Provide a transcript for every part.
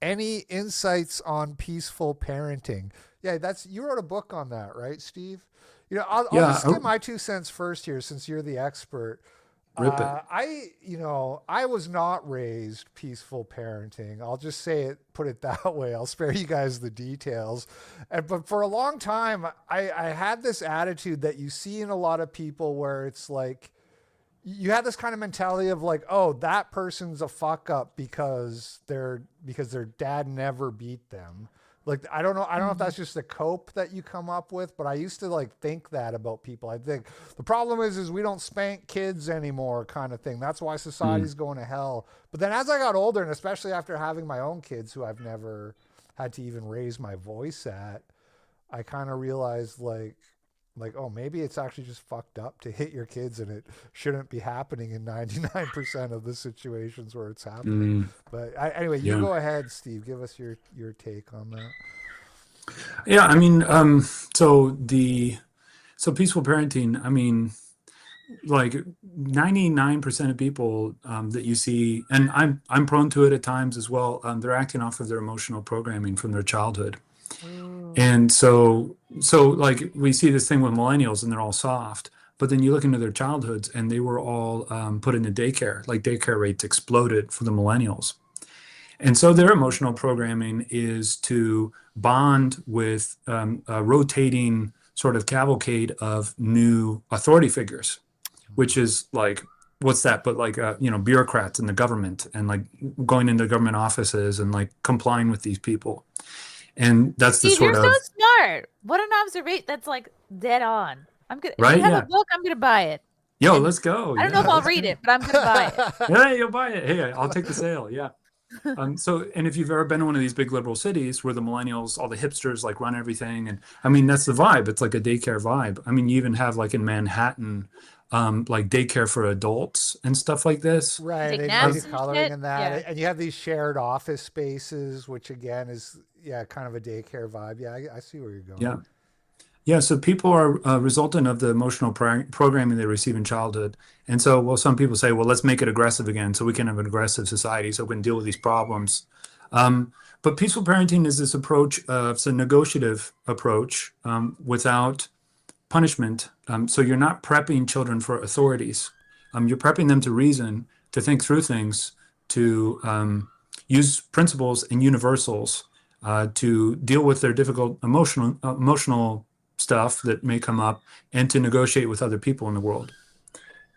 any insights on peaceful parenting? Yeah, you wrote a book on that, right, Steve? I'll Yeah, just give my 2 cents first here, since you're the expert. rip it. I was not raised peaceful parenting. I'll just put it that way. I'll spare you guys the details. But for a long time, I had this attitude that you see in a lot of people where it's like, you had this kind of mentality of like, oh, that person's a fuck up because their dad never beat them. Like, I don't know if Mhm. that's just a cope that you come up with, but I used to like think that about people. I think the problem is we don't spank kids anymore, kind of thing. That's why Mm, society's going to hell. But then as I got older, and especially after having my own kids who I've never had to even raise my voice at, I kind of realized like, oh, maybe it's actually just fucked up to hit your kids, and it shouldn't be happening in 99% of the situations where it's happening. mm, But anyway, you yeah. go ahead, Steve. Give us your take on that. Yeah, I mean, so peaceful parenting, I mean, like 99% of people that you see, and I'm prone to it at times as well, they're acting off of their emotional programming from their childhood. Mm. And so like we see this thing with millennials and they're all soft, but then you look into their childhoods and they were all put into daycare. Like daycare rates exploded for the millennials. And so their emotional programming is to bond with a rotating sort of cavalcade of new authority figures, which is like, what's that? But like, bureaucrats in the government and like going into government offices and like complying with these people. And that's the Steve, you're sort so of, smart. What an observation. That's like dead on. I'm gonna. If you right? have a Yeah. book, I'm gonna buy it. Yo, And let's go. I don't know if Yeah, I'll let's read go. it, but I'm gonna buy it. Yeah, you'll buy it. Hey, I'll take the sale. Yeah. So, and if you've ever been to one of these big liberal cities where the millennials, all the hipsters like run everything, and I mean, that's the vibe. It's like a daycare vibe. I mean, you even have like in Manhattan, like daycare for adults and stuff like this. Right, Take they made naps it and coloring shit. in that, Yeah. and you have these shared office spaces, which again is, yeah, kind of a daycare vibe. Yeah, I see where you're going. Yeah. Yeah, so people are resultant of the emotional programming they receive in childhood. And so, well, some people say, well, let's make it aggressive again so we can have an aggressive society so we can deal with these problems. But peaceful parenting is this approach, it's a negotiative approach without punishment. So you're not prepping children for authorities. You're prepping them to reason, to think through things, to use principles and universals to deal with their difficult emotional stuff that may come up, and to negotiate with other people in the world.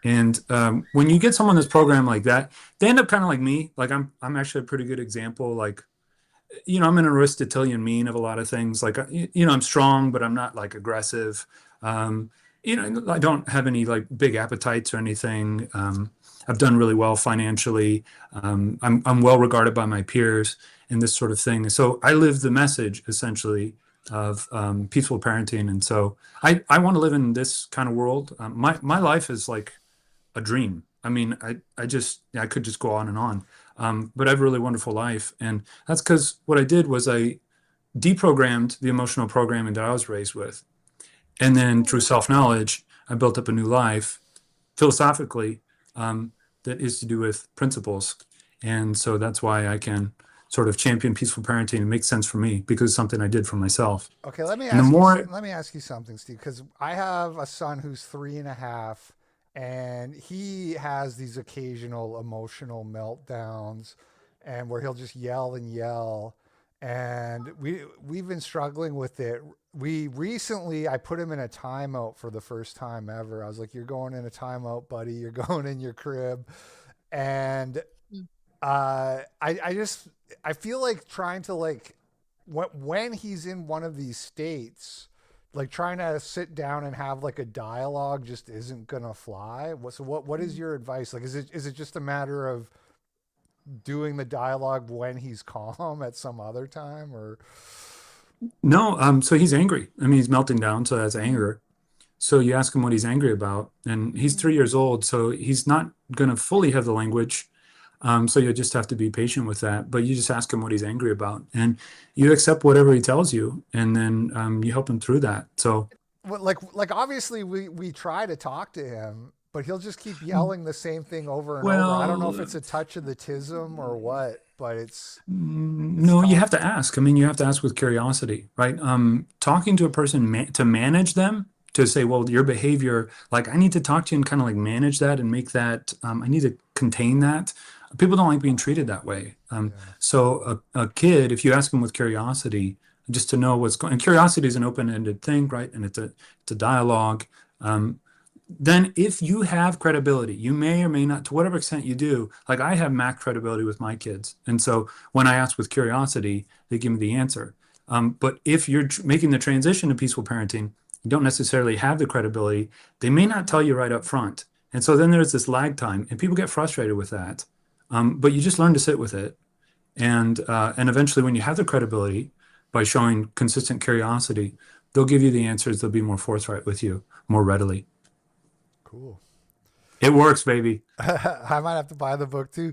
And when you get someone that's programmed like that, they end up kind of like me. Like I'm actually a pretty good example. Like I'm an Aristotelian mean of a lot of things. Like, I'm strong, but I'm not like aggressive. Um, I don't have any like big appetites or anything. I've done really well financially. I'm well regarded by my peers and this sort of thing. So I live the message essentially of peaceful parenting. And so I want to live in this kind of world. My life is like a dream. I mean, I could just go on and on. But I have a really wonderful life. And that's because what I did was I deprogrammed the emotional programming that I was raised with. And then through self knowledge, I built up a new life philosophically that is to do with principles. And so that's why I can sort of champion peaceful parenting. It makes sense for me because it's something I did for myself. Okay, let me And the ask you. more, Let me ask you something, Steve, because I have a son who's 3.5, and he has these occasional emotional meltdowns, and where he'll just yell and yell, and we've been struggling with it. We recently, I put him in a timeout for the first time ever. I was like, "You're going in a timeout, buddy. You're going in your crib," and Mm. I feel like trying to like when he's in one of these states, like trying to sit down and have like a dialogue just isn't gonna fly. What is Mm. your advice? Like, is it just a matter of doing the dialogue when he's calm at some other time, or no, so he's angry. I mean, he's melting down, so that's Mm. anger. So you ask him what he's angry about, and he's Mm. 3 years old, so he's not going to fully have the language. So you just have to be patient with that. But you just ask him what he's angry about, and you accept whatever he tells you, and then you help him through that. So, like obviously we try to talk to him, but he'll just keep yelling the same thing over and over. I don't know if well, it's a touch of the tism or what. but it's No, you have to ask. I mean, you have to ask with curiosity, right? Talking to a person to manage them, to say, well, your behavior, like I need to talk to you and kind of like manage that and make that, I need to contain that. People don't like being treated that way. So a kid, if you ask them with curiosity, just to know what's going, and curiosity is an open-ended thing, right? And it's a dialogue. Then if you have credibility, you may or may not, to whatever extent you do, like I have max credibility with my kids. And so when I ask with curiosity, they give me the answer. But if you're making the transition to peaceful parenting, you don't necessarily have the credibility, they may not tell you right up front. And so then there's this lag time and people get frustrated with that. But you just learn to sit with it. And eventually when you have the credibility by showing consistent curiosity, they'll give you the answers. They'll be more forthright with you more readily. cool. It works, baby. I might have to buy the book too.